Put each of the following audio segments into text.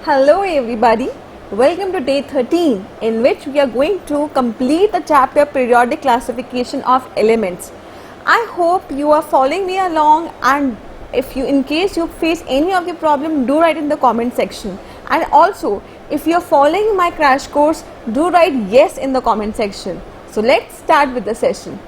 Hello everybody, welcome to day 13 in which we are going to complete the chapter periodic classification of elements. I hope you are following me along, and if you in case you face any of the problem, do write in the comment section, and also if you are following my crash course, do write yes in the comment section. So let's start with the session.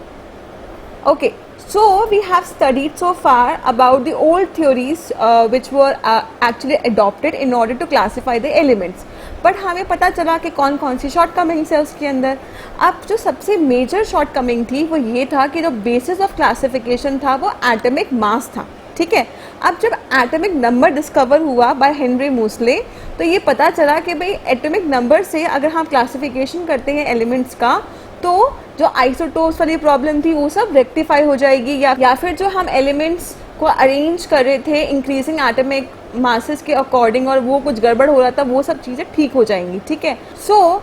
Okay, so we have studied so far about the old theories which were actually adopted in order to classify the elements. But हमें पता चला कि कौन कौन सी shortcomings है उसके अंदर. अब जो सबसे मेजर शॉर्टकमिंग थी वो ये था कि जो बेसिस ऑफ क्लासिफिकेशन था वो एटॉमिक मास था. ठीक है, अब जब एटॉमिक नंबर डिस्कवर हुआ बाय हेनरी मूसले, तो ये पता चला कि भाई एटॉमिक नंबर से अगर हम क्लासिफिकेशन करते हैं एलिमेंट्स का, तो जो आइसोटोप्स वाली प्रॉब्लम थी वो सब रेक्टिफाई हो जाएगी, या फिर जो हम एलिमेंट्स को अरेंज कर रहे थे इंक्रीजिंग एटॉमिक मासेस के अकॉर्डिंग और वो कुछ गड़बड़ हो रहा था, वो सब चीज़ें ठीक हो जाएंगी. ठीक है, so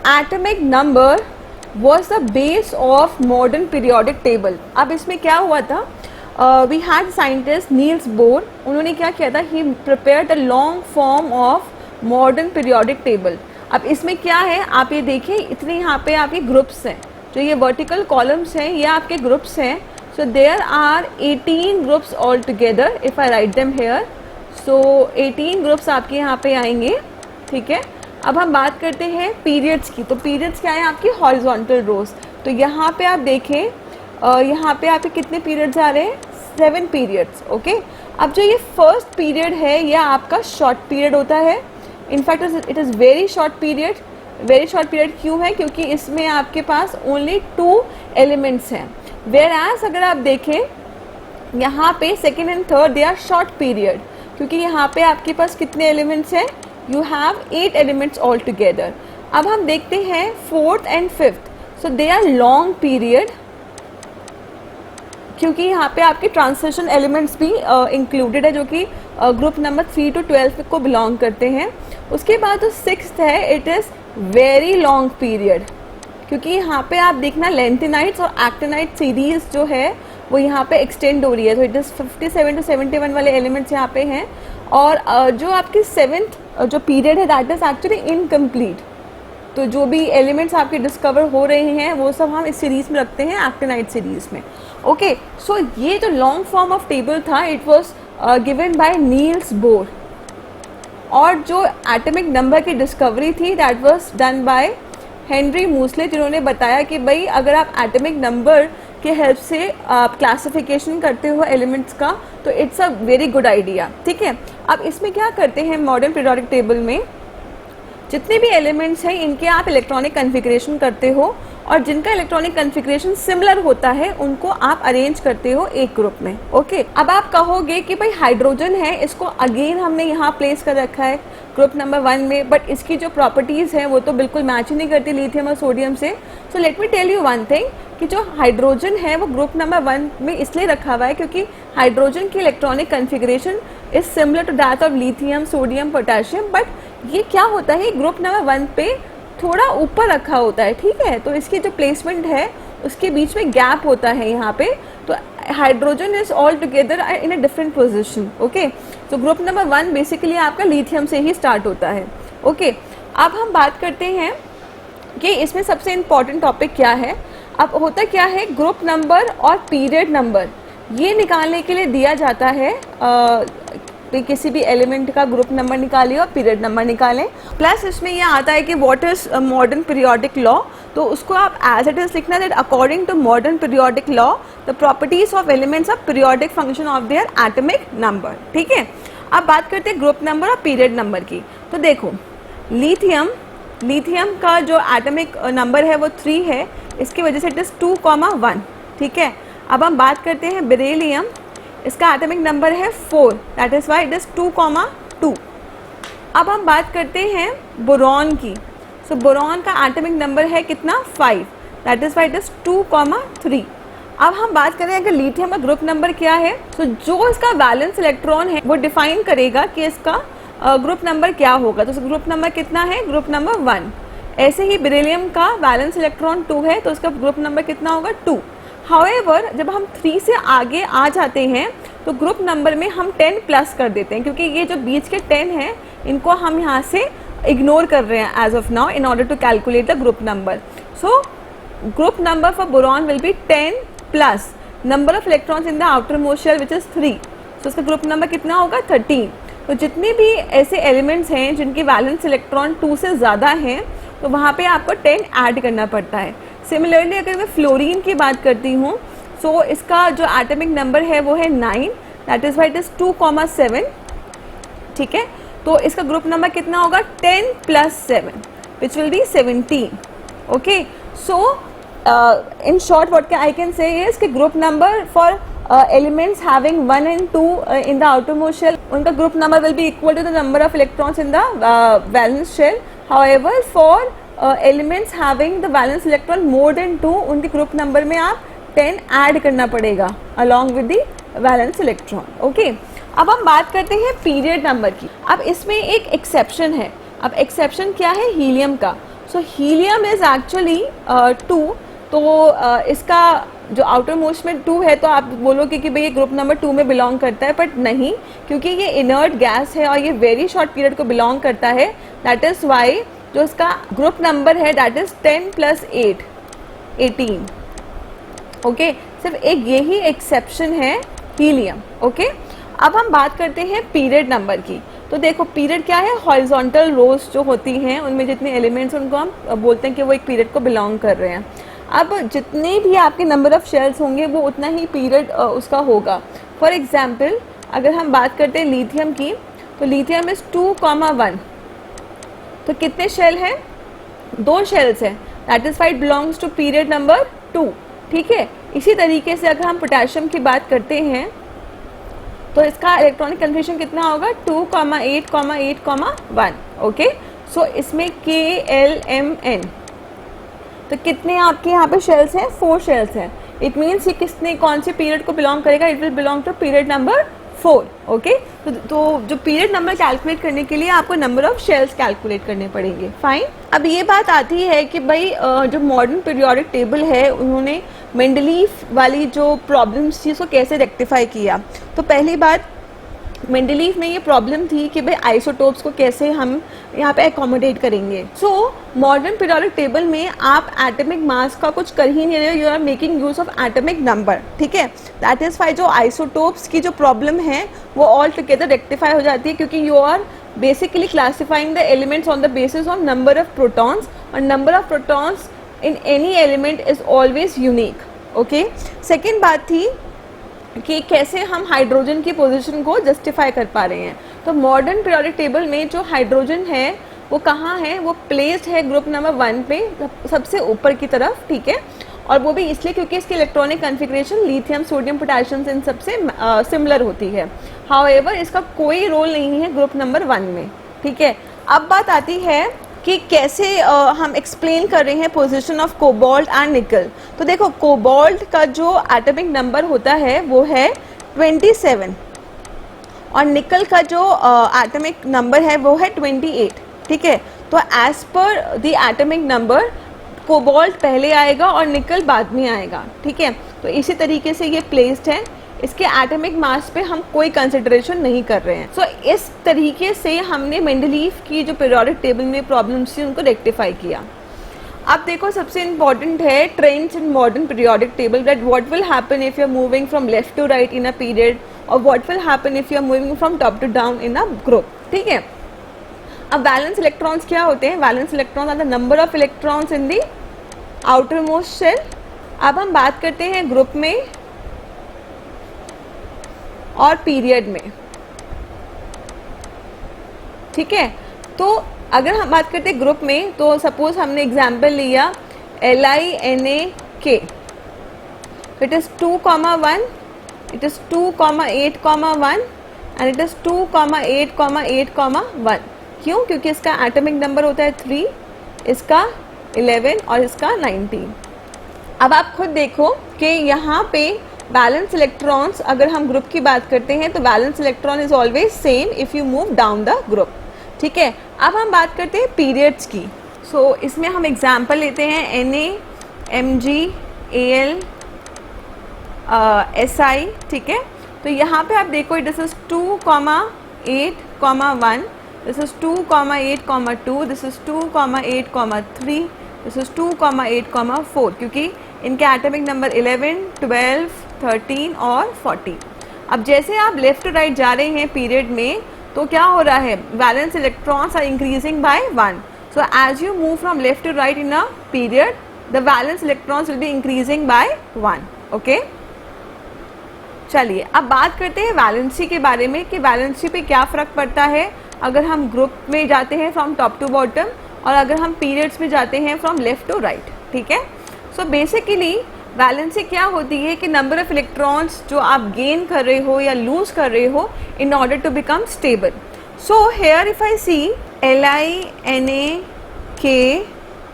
atomic number was the base of modern periodic table. अब इसमें क्या हुआ था, we had scientist Niels Bohr. उन्होंने क्या किया था, he prepare the long form of modern periodic table. अब इसमें क्या है, आप ये देखिए, इतने यहाँ पे आपके ग्रुप्स हैं, जो ये वर्टिकल कॉलम्स हैं ये आपके ग्रुप्स हैं. So there are 18 groups all together if I write them here. So 18 groups आपके यहाँ पे आएंगे. ठीक है, अब हम बात करते हैं पीरियड्स की. तो पीरियड्स क्या है आपकी हॉरिजॉन्टल रोज. तो यहाँ पे आप देखें, यहाँ पे आपके कितने पीरियड्स आ रहे हैं, 7 पीरियड्स. ओके, अब जो ये फर्स्ट पीरियड है ये आपका शॉर्ट पीरियड होता है. In fact it is very short period. Very short period क्यों है, क्योंकि इसमें आपके पास ओनली 2 एलिमेंट्स हैं. वेयर एज अगर आप देखें यहाँ पे second and third they are short period, क्योंकि यहाँ पे आपके पास कितने एलिमेंट्स हैं, you have 8 elements all together. अब हम देखते हैं fourth and fifth. So they are long period, क्योंकि यहाँ पे आपके ट्रांसलेशन एलिमेंट्स भी इंक्लूडेड है, जो कि ग्रुप नंबर 3 to 12 को बिलोंग करते हैं. उसके बाद जो सिक्स्थ है, it is very long period, क्योंकि यहाँ पे आप देखना लेंथेनाइट्स और एक्टिनाइट सीरीज जो है वो यहाँ पे एक्सटेंड हो रही है. तो इट इज़ 57 to 71 वाले एलिमेंट्स यहाँ पे हैं. और जो आपकी 7th जो पीरियड है दैट इज़ एक्चुअली इनकम्प्लीट. तो जो भी एलिमेंट्स आपके डिस्कवर हो रहे हैं वो सब हम इस सीरीज़ में रखते हैं, एक्टिनाइट सीरीज़ में. ओके, सो ये जो लॉन्ग फॉर्म ऑफ टेबल था it was given by Niels Bohr. और जो एटॉमिक नंबर की डिस्कवरी थी that was done by Henry Moseley, जिन्होंने बताया कि भाई अगर आप एटॉमिक नंबर के हेल्प से आप क्लासिफिकेशन करते हो एलिमेंट्स का, तो it's a very good idea. ठीक है, अब इसमें क्या करते हैं, मॉडर्न पीरियोडिक टेबल में जितने भी एलिमेंट्स हैं इनके आप इलेक्ट्रॉनिक कन्फिग्रेशन करते हो, और जिनका इलेक्ट्रॉनिक कन्फिग्रेशन सिमिलर होता है उनको आप अरेंज करते हो एक ग्रुप में. ओके, अब आप कहोगे कि भाई हाइड्रोजन है, इसको अगेन हमने यहाँ प्लेस कर रखा है ग्रुप नंबर 1 में, बट इसकी जो प्रॉपर्टीज़ हैं वो तो बिल्कुल मैच ही नहीं करती लिथियम और सोडियम से. So let me tell you one thing, कि जो हाइड्रोजन है वो ग्रुप नंबर 1 में इसलिए रखा हुआ है क्योंकि हाइड्रोजन की electronic configuration is similar to that of lithium, sodium, potassium. But ये क्या होता है, ग्रुप नंबर 1 पे थोड़ा ऊपर रखा होता है. ठीक है, तो इसकी जो प्लेसमेंट है उसके बीच में गैप होता है यहाँ पे. तो hydrogen is all together in a different position. Okay, तो ग्रुप नंबर 1 बेसिकली आपका लिथियम से ही स्टार्ट होता है. ओके, अब हम बात करते हैं कि इसमें सबसे इम्पॉर्टेंट टॉपिक क्या है. अब होता क्या है, ग्रुप नंबर और पीरियड नंबर ये निकालने के लिए दिया जाता है. किसी भी एलिमेंट का ग्रुप नंबर निकालिए और पीरियड नंबर निकालें. प्लस इसमें यह आता है कि what is modern periodic law. तो उसको आप एज इट इज लिखना, that according to modern periodic law the properties of elements of periodic function of their atomic number. ठीक है, अब बात करते हैं ग्रुप नंबर और पीरियड नंबर की. तो देखो, लिथियम का जो एटॉमिक नंबर है वो 3 है, इसकी वजह से इट इज़ 2,1. ठीक है, अब हम बात करते हैं बेरिलियम, इसका एटॉमिक नंबर है 4, that is why it is 2,2. अब हम बात करते हैं बोरॉन की. सो बोरॉन का एटॉमिक नंबर है कितना, 5, that is why it is 2,3. अब हम बात करें अगर लिथियम का ग्रुप नंबर क्या है, तो जो इसका वैलेंस इलेक्ट्रॉन है वो डिफाइन करेगा कि इसका ग्रुप नंबर क्या होगा. तो ग्रुप नंबर कितना है, ग्रुप नंबर 1. ऐसे ही बेरिलियम का वैलेंस इलेक्ट्रॉन 2 है, तो उसका ग्रुप नंबर कितना होगा, 2. हाउएवर जब हम 3 से आगे आ जाते हैं तो ग्रुप नंबर में हम 10 प्लस कर देते हैं, क्योंकि ये जो बीच के 10 हैं इनको हम यहाँ से इग्नोर कर रहे हैं as of now in order to calculate the group number. So group number for boron will be 10 plus number of electrons in the outer most shell which is 3. So इसका ग्रुप नंबर कितना होगा 13. तो जितने भी ऐसे elements हैं जिनकी valence electron 2 से ज़्यादा हैं तो वहाँ पे आपको 10 ऐड करना पड़ता है. सिमिलरली अगर मैं फ्लोरीन की बात करती हूँ, सो इसका जो एटॉमिक नंबर है वो है 9, that is why it is 2,7. ठीक है, तो इसका ग्रुप नंबर कितना होगा 10 plus 7 which will be 17. Okay, so in short what I can say is कि group number for elements having 1 and 2 in the outermost shell, उनका group number will be equal to the number of electrons in the valence shell. However, for elements having the valence electron more than 2, उनके group number में आप 10 add करना पड़ेगा along with the valence electron. Okay, अब हम बात करते हैं पीरियड नंबर की. अब इसमें एक एक्सेप्शन है. अब एक्सेप्शन क्या है? हीलियम का. सो हीलियम इज एक्चुअली 2. तो इसका जो आउटर मोस्ट में 2 है तो आप बोलोगे कि भाई ये ग्रुप नंबर 2 में बिलोंग करता है, बट नहीं, क्योंकि ये इनर्ट गैस है और ये वेरी शॉर्ट पीरियड को बिलोंग करता है. दैट इज़ वाई जो इसका ग्रुप नंबर है दैट इज़ 10 प्लस 8 18. ओके, सिर्फ एक यही एक्सेप्शन है हीलियम. ओके, अब हम बात करते हैं पीरियड नंबर की. तो देखो पीरियड क्या है? हॉरिजॉन्टल रोज जो होती हैं उनमें जितने एलिमेंट्स उनको हम बोलते हैं कि वो एक पीरियड को बिलोंग कर रहे हैं. अब जितने भी आपके नंबर ऑफ शेल्स होंगे वो उतना ही पीरियड उसका होगा. फॉर एग्जांपल अगर हम बात करते हैं लिथियम की, तो लिथियम इज 2,1. तो कितने शेल हैं? 2 शेल्स हैं. That is why it belongs to period number 2. ठीक है, इसी तरीके से अगर हम पोटेशियम की बात करते हैं तो इसका इलेक्ट्रॉनिक कन्फिग्रेशन कितना होगा? 2,8,8,1. ओके, सो इसमें KLMN. तो कितने आपके यहाँ पे शेल्स हैं? 4 शेल्स हैं. इट मीन्स ये किसने कौन से पीरियड को बिलोंग करेगा? It will belong to period number 4. Okay, तो जो पीरियड नंबर कैलकुलेट करने के लिए आपको नंबर ऑफ शेल्स कैलकुलेट करने पड़ेंगे. फाइन. अब ये बात आती है कि भाई जो मॉडर्न पीरियोडिक टेबल है उन्होंने मेंडलीफ वाली जो प्रॉब्लम्स थी उसको कैसे रेक्टिफाई किया. तो पहली बात, मेंडलीफ में ये प्रॉब्लम थी कि भाई आइसोटोप्स को कैसे हम यहाँ पे अकोमोडेट करेंगे. सो मॉडर्न पीरियोडिक टेबल में आप एटॉमिक मास का कुछ कर ही नहीं रहे, you are making use of atomic number. ठीक है, दैट इज़ वाई जो आइसोटोप्स की जो प्रॉब्लम है वो ऑल टुगेदर रेक्टिफाई हो जाती है, क्योंकि you are basically classifying the elements on the basis of number of protons, और number of protons in any element is always unique. Okay, second बात थी कि कैसे हम हाइड्रोजन की पोजीशन को जस्टिफाई कर पा रहे हैं. तो मॉडर्न पीरियोडिक टेबल में जो हाइड्रोजन है वो कहाँ है? वो प्लेस्ड है ग्रुप नंबर 1 पे, सबसे ऊपर की तरफ. ठीक है, और वो भी इसलिए क्योंकि इसकी electronic configuration lithium, sodium, potassium इन सबसे सिमिलर होती है. हाउएवर इसका कोई रोल नहीं है ग्रुप नंबर 1 में. ठीक है, अब बात आती है कि कैसे हम एक्सप्लेन कर रहे हैं पोजीशन ऑफ कोबाल्ट एंड निकल. तो देखो कोबाल्ट का जो एटॉमिक नंबर होता है वो है 27 और निकल का जो एटॉमिक नंबर है वो है 28. ठीक है, तो as per the atomic number cobalt पहले आएगा और निकल बाद में आएगा. ठीक है, तो इसी तरीके से ये प्लेस्ड है. इसके एटॉमिक मास पे हम कोई कंसिडरेशन नहीं कर रहे हैं. सो इस तरीके से हमने मेंडलीफ की जो पीरियोडिक टेबल में प्रॉब्लम्स थी उनको रेक्टिफाई किया. अब देखो सबसे इंपॉर्टेंट है trends in modern periodic table, that what will happen if you are moving from left to right in a period, और what will happen if you are moving from top to down in a group. ठीक है, अब valence electrons क्या होते हैं? Valence electrons are the number of electrons in the outer most shell. अब हम बात करते हैं ग्रुप में और पीरियड में. ठीक है, तो अगर हम बात करते हैं ग्रुप में, तो सपोज हमने एग्जाम्पल लिया LINAK, it is 2,1, it is 2,8,1 and it is 2,8,8,1. क्यों? क्योंकि इसका एटॉमिक नंबर होता है 3, इसका 11 और इसका 19. अब आप खुद देखो कि यहाँ पे बैलेंस इलेक्ट्रॉन्स, अगर हम ग्रुप की बात करते हैं तो balance electron is always same if you move down the group. ठीक है, अब हम बात करते हैं पीरियड्स की. सो इसमें हम एग्जाम्पल लेते हैं Na, Mg, Al, Si. ठीक है, तो यहाँ पे आप देखो this is 2,8,1, this is 2,8,2, this is 2,8,3, this is 2,8,4, क्योंकि इनके एटॉमिक नंबर 11, 12, 13 और 14। अब जैसे आप लेफ्ट टू राइट जा रहे हैं पीरियड में, तो क्या हो रहा है, valence electrons are increasing by 1. So as you move from left to right in a period, the valence electrons will be increasing by 1. Okay, चलिए अब बात करते हैं वैलेंसी के बारे में कि वैलेंसी पे क्या फ़र्क पड़ता है अगर हम ग्रुप में जाते हैं फ्रॉम टॉप टू बॉटम और अगर हम पीरियड्स में जाते हैं फ्रॉम लेफ्ट टू राइट. ठीक है, सो बेसिकली वैलेंसी क्या होती है कि नंबर ऑफ इलेक्ट्रॉन्स जो आप गेन कर रहे हो या लूज कर रहे हो in order to become stable. So here if I see LINAK,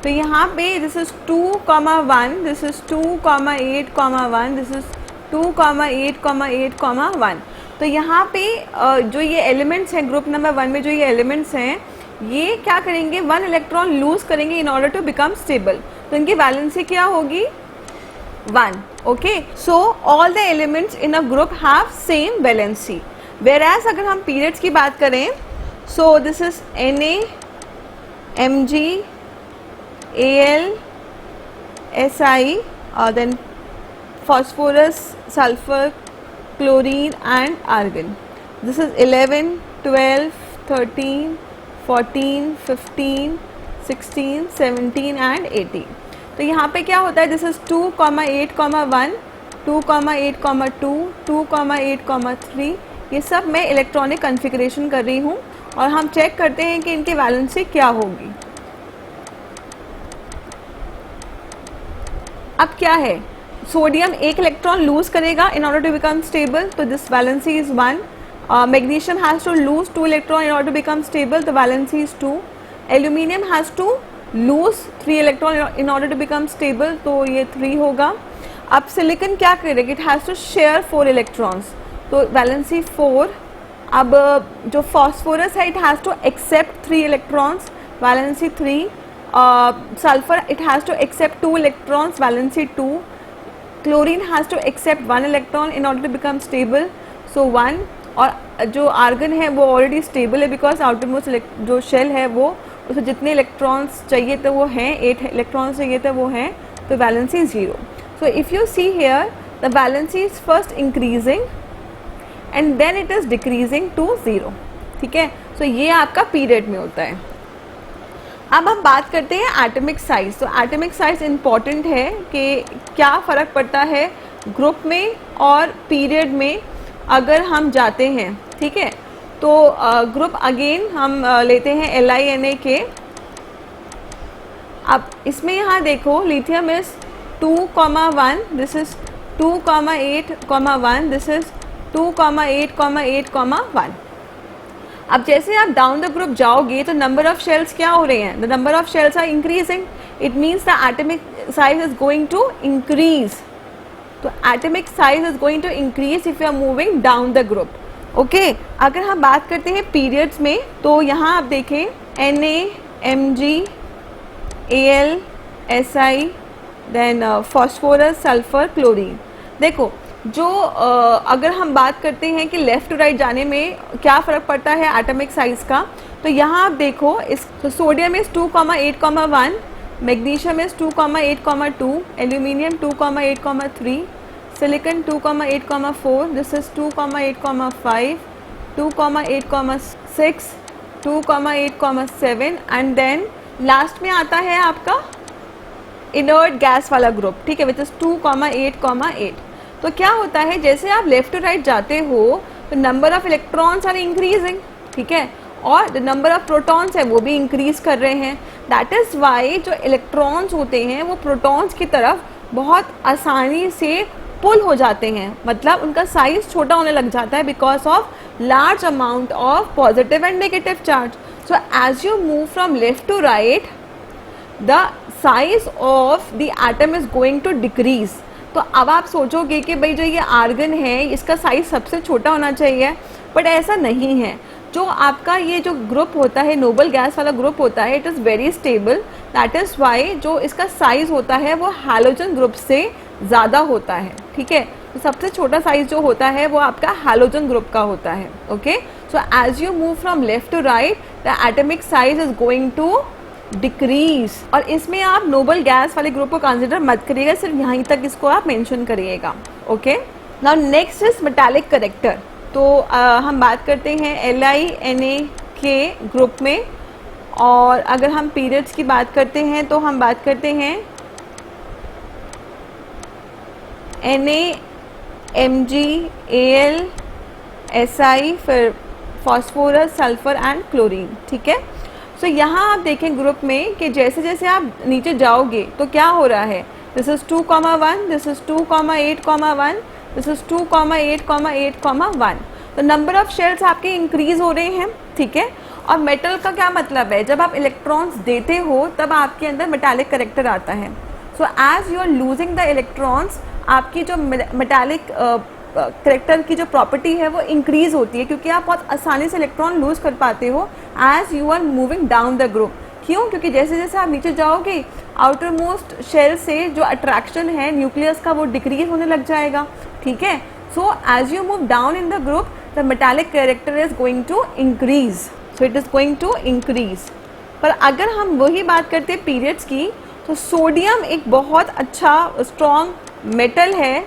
तो यहाँ पे this is 2,1, this is 2,8,1, this is 2,8,8,1. तो यहाँ पे जो ये एलिमेंट्स हैं ग्रुप नंबर 1 में, जो ये एलिमेंट्स हैं ये क्या करेंगे, 1 इलेक्ट्रॉन लूज करेंगे in order to become stable. तो इनकी वैलेंसी क्या होगी, 1. Okay, so all the elements in a group have same valency. Whereas अगर हम पीरियड्स की बात करें, सो दिस इज Na, Mg, Al, Si, then phosphorus, sulfur, chlorine and argon. This is 11, 12, 13, 14, 15, 16, 17 and 18. तो यहाँ पे क्या होता है, दिस इज 2,8,1, 2,8,2, 2,8,3. ये सब मैं इलेक्ट्रॉनिक कन्फिग्रेशन कर रही हूँ और हम चेक करते हैं कि इनकी वैलेंसी क्या होगी. अब क्या है, सोडियम एक इलेक्ट्रॉन लूज करेगा in order to become stable, तो this valency is 1. Magnesium has to lose 2 electron in order to become stable, the valency is 2. Aluminium has to lose 3 electron in order to become stable, तो ये 3 होगा. अब silicon क्या करेगा, it has to share 4 electrons, तो valency 4. अब जो phosphorus है it has to accept 3 electrons, valency 3. Sulphur it has to accept 2 electrons, valency 2. Chlorine has to accept 1 electron in order to become stable, so 1. और जो argon है वो already stable है because outermost जो shell है वो उसमें जितने इलेक्ट्रॉन्स चाहिए थे वो हैं, 8 इलेक्ट्रॉन्स चाहिए थे वो हैं, तो valency 0. So if you see here the valency is first increasing and then it is decreasing to 0. ठीक है, सो ये आपका पीरियड में होता है. अब हम बात करते हैं एटॉमिक साइज. तो एटॉमिक साइज इम्पॉर्टेंट है कि क्या फ़र्क पड़ता है ग्रुप में और पीरियड में अगर हम जाते हैं. ठीक है, तो ग्रुप अगेन हम लेते हैं LINAK. अब इसमें यहाँ देखो lithium is 2,1, this is 2,8,1, this is 2,8,8,1. अब जैसे आप डाउन द ग्रुप जाओगे तो नंबर ऑफ शेल्स क्या हो रहे हैं, the number of shells are increasing, it means the atomic size is going to increase. तो atomic size is going to increase if you are moving down the group. Okay, अगर हम बात करते हैं पीरियड्स में, तो यहाँ आप देखें Na, Mg, Al, Si, then phosphorus, sulphur, chlorine. देखो जो अगर हम बात करते हैं कि लेफ़्ट टू राइट जाने में क्या फ़र्क पड़ता है एटॉमिक साइज़ का, तो यहाँ आप देखो इस तो sodium is 2,8,1, magnesium is 2,8,2, aluminium 2,8,3, silicon 2,8,4, this is 2,8,5, 2,8,6, 2,8,7 and then last में आता है आपका इनर्ट गैस वाला ग्रुप. ठीक है, विच इज़ 2,8,8. तो क्या होता है, जैसे आप लेफ्ट टू राइट जाते हो तो number of electrons are increasing. ठीक है, और द नंबर ऑफ प्रोटॉन्स है वो भी इंक्रीज कर रहे हैं. दैट इज़ वाई जो इलेक्ट्रॉन्स होते हैं वो प्रोटॉन्स की तरफ बहुत आसानी से पुल हो जाते हैं, मतलब उनका साइज छोटा होने लग जाता है because of large amount of positive and negative charge. So as you move from left to right the size of the atom is going to decrease. तो अब आप सोचोगे कि भाई जो ये आर्गन है इसका साइज सबसे छोटा होना चाहिए, बट ऐसा नहीं है. जो आपका ये जो ग्रुप होता है, नोबल गैस वाला ग्रुप होता है, it is very stable. That is why जो इसका साइज होता है वो हैलोजन ग्रुप से ज़्यादा होता है. ठीक है, तो सबसे छोटा साइज जो होता है वो आपका हैलोजन ग्रुप का होता है. Okay, so as you move from left to right the atomic size is going to decrease. और इसमें आप नोबल गैस वाले ग्रुप को कंसिडर मत करिएगा, सिर्फ यहीं तक इसको आप मेंशन करिएगा. Okay, now next is metallic character. तो हम बात करते हैं LiNa के ग्रुप में, और अगर हम पीरियड्स की बात करते हैं तो हम बात करते हैं Na, Mg, Al, Si, फिर फॉस्फोरस, सल्फर एंड क्लोरीन. ठीक है, सो यहाँ आप देखें ग्रुप में कि जैसे जैसे आप नीचे जाओगे तो क्या हो रहा है, this is 2,1, this is 2,8,1, this is 2,8,8,1. तो नंबर ऑफ शेल्स आपके इंक्रीज हो रहे हैं. ठीक है, और मेटल का क्या मतलब है, जब आप इलेक्ट्रॉन्स देते हो तब आपके अंदर मेटालिक करेक्टर आता है. So as you are losing the electrons, आपकी जो मेटालिक करेक्टर की जो प्रॉपर्टी है वो इंक्रीज होती है, क्योंकि आप बहुत आसानी से इलेक्ट्रॉन लूज कर पाते हो as you are moving down the group. क्यों? क्योंकि जैसे जैसे आप नीचे जाओगे आउटर मोस्ट शेल से जो अट्रैक्शन है न्यूक्लियस का वो डिक्रीज होने लग जाएगा. ठीक है, so as you move down in the group the metallic character is going to increase. So it is going to increase. पर अगर हम वही बात करते हैं पीरियड्स की, तो सोडियम एक बहुत अच्छा स्ट्रॉन्ग मेटल है,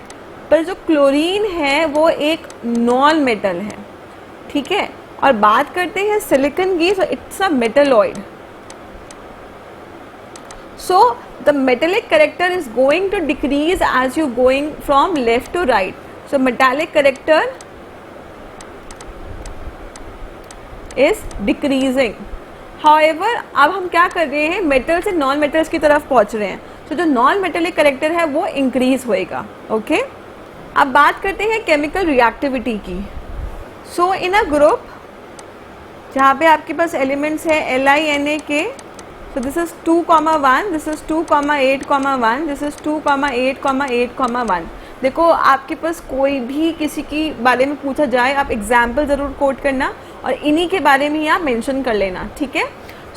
पर जो क्लोरीन है वो एक नॉन मेटल है. ठीक है, और बात करते हैं सिलिकॉन की, so it's a metalloid. So the metallic character is going to decrease as you going from left to right. So metallic character is decreasing. However अब हम क्या कर रहे हैं, मेटल से नॉन मेटल्स की तरफ पहुंच रहे हैं. तो जो नॉन मेटेलिक करेक्टर है वो इंक्रीज होएगा. ओके, अब बात करते हैं केमिकल रिएक्टिविटी की. सो इन अ ग्रुप जहाँ पे आपके पास एलिमेंट्स है LiNa के, सो दिस is 2,1, this is 2,8,1, this is 2,8,8,1. देखो आपके पास कोई भी किसी की बारे में पूछा जाए, आप एग्जाम्पल ज़रूर कोट करना और इन्हीं के बारे में ही आप मेंशन कर लेना. ठीक है,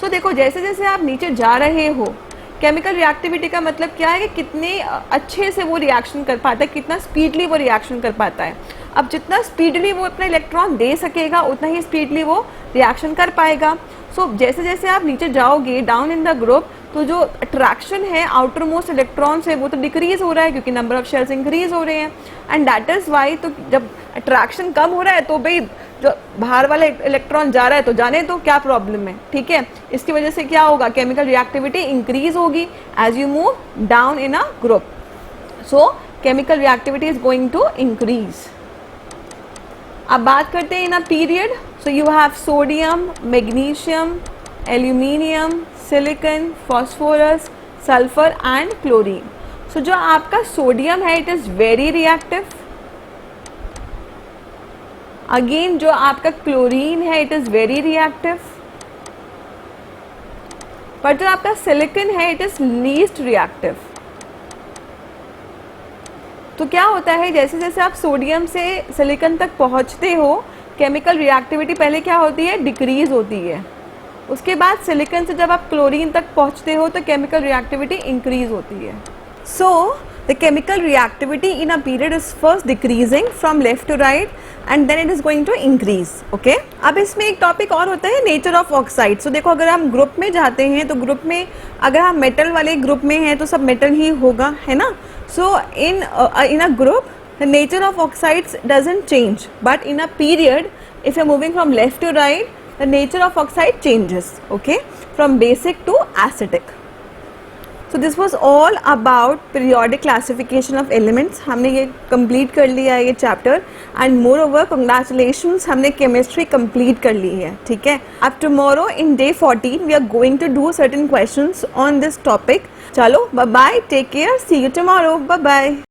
सो देखो जैसे जैसे आप नीचे जा रहे हो, केमिकल रिएक्टिविटी का मतलब क्या है कि कितने अच्छे से वो रिएक्शन कर पाता है, कितना स्पीडली वो रिएक्शन कर पाता है. अब जितना स्पीडली वो अपना इलेक्ट्रॉन दे सकेगा उतना ही स्पीडली वो रिएक्शन कर पाएगा. सो जैसे जैसे आप नीचे जाओगे डाउन इन द ग्रुप, तो जो अट्रैक्शन है आउटर मोस्ट इलेक्ट्रॉन से वो तो डिक्रीज हो रहा है, क्योंकि नंबर ऑफ शेल्स इंक्रीज हो रहे हैं. एंड दैट इज वाई, तो जब अट्रैक्शन कम हो रहा है तो भाई जो बाहर वाला इलेक्ट्रॉन जा रहा है तो जाने दो, क्या प्रॉब्लम है. ठीक है, इसकी वजह से क्या होगा, केमिकल रिएक्टिविटी इंक्रीज होगी as you move down in a group. So chemical reactivity is going to increase. अब बात करते हैं in a period. So you have sodium, magnesium, aluminium, silicon, phosphorus, sulphur and chlorine. So जो आपका सोडियम है it is very reactive. Again जो आपका क्लोरीन है इट इज वेरी रिएक्टिव. पर जो आपका सिलिकॉन है इट इज लीस्ट रिएक्टिव. तो क्या होता है, जैसे जैसे आप सोडियम से सिलिकॉन तक पहुंचते हो, केमिकल रिएक्टिविटी पहले क्या होती है, डिक्रीज होती है. उसके बाद सिलिकॉन से जब आप क्लोरीन तक पहुंचते हो तो केमिकल रिएक्टिविटी इंक्रीज होती है. So the chemical reactivity in a period is first decreasing from left to right and then it is going to increase. Okay, अब इसमें एक टॉपिक और होता है नेचर ऑफ ऑक्साइड. सो देखो अगर हम ग्रुप में जाते हैं तो ग्रुप में अगर हम मेटल वाले ग्रुप में हैं तो सब मेटल ही होगा, है ना. So in a group the nature of oxides doesn't change, but in a period if you're moving from left to right the nature of oxide changes. Okay, from basic to acidic. So this was all about periodic classification of elements. हमने ये complete कर लिया है ये chapter and moreover congratulations हमने chemistry complete कर ली है. ठीक है, अब tomorrow in day 14 we are going to do certain questions on this topic. चलो bye bye, take care, see you tomorrow, bye bye.